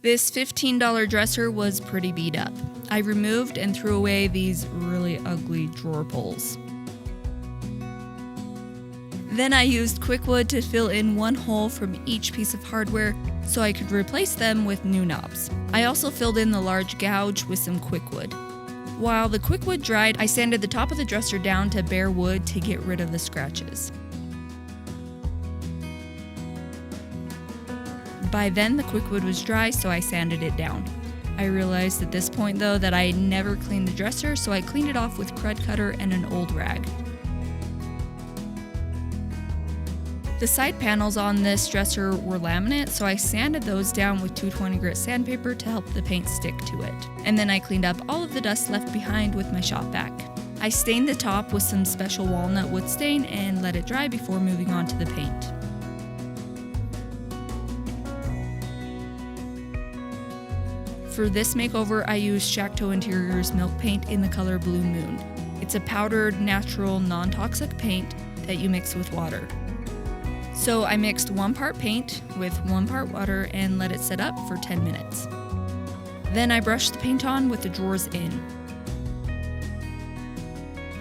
This $15 dresser was pretty beat up. I removed and threw away these really ugly drawer pulls. Then I used Quickwood to fill in one hole from each piece of hardware so I could replace them with new knobs. I also filled in the large gouge with some Quickwood. While the Quickwood dried, I sanded the top of the dresser down to bare wood to get rid of the scratches. By then, the Quickwood was dry, so I sanded it down. I realized at this point, though, that I never cleaned the dresser, so I cleaned it off with Crud Cutter and an old rag. The side panels on this dresser were laminate, so I sanded those down with 220 grit sandpaper to help the paint stick to it. And then I cleaned up all of the dust left behind with my shop vac. I stained the top with some special walnut wood stain and let it dry before moving on to the paint. For this makeover, I used Chateau Interiors Milk Paint in the color Blue Moon. It's a powdered, natural, non-toxic paint that you mix with water. So I mixed 1 part paint with 1 part water and let it set up for 10 minutes. Then I brushed the paint on with the drawers in.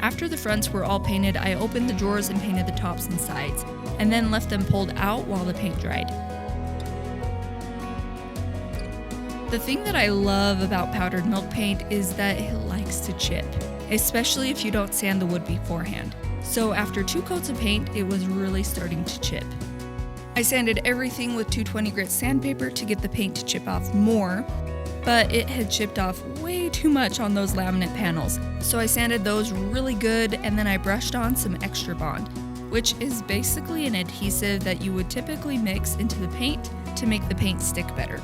After the fronts were all painted, I opened the drawers and painted the tops and sides, and then left them pulled out while the paint dried. The thing that I love about powdered milk paint is that it likes to chip, especially if you don't sand the wood beforehand. So after 2 coats of paint, it was really starting to chip. I sanded everything with 220 grit sandpaper to get the paint to chip off more, but it had chipped off way too much on those laminate panels. So I sanded those really good, and then I brushed on some Extra Bond, which is basically an adhesive that you would typically mix into the paint to make the paint stick better.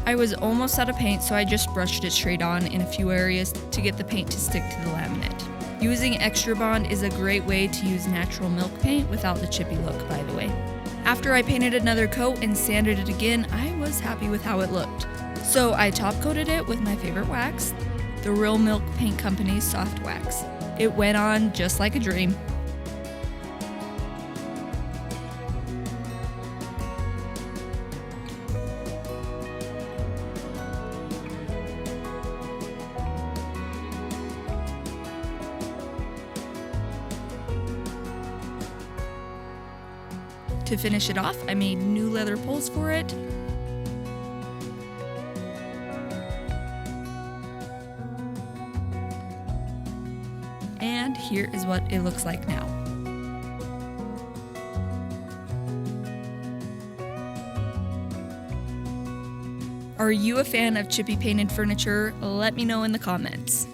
I was almost out of paint, so I just brushed it straight on in a few areas to get the paint to stick to the laminate. Using Extra Bond is a great way to use natural milk paint without the chippy look, by the way. After I painted another coat and sanded it again, I was happy with how it looked. So I top coated it with my favorite wax, the Real Milk Paint Company's Soft Wax. It went on just like a dream. To finish it off, I made new leather poles for it. And here is what it looks like now. Are you a fan of chippy painted furniture? Let me know in the comments.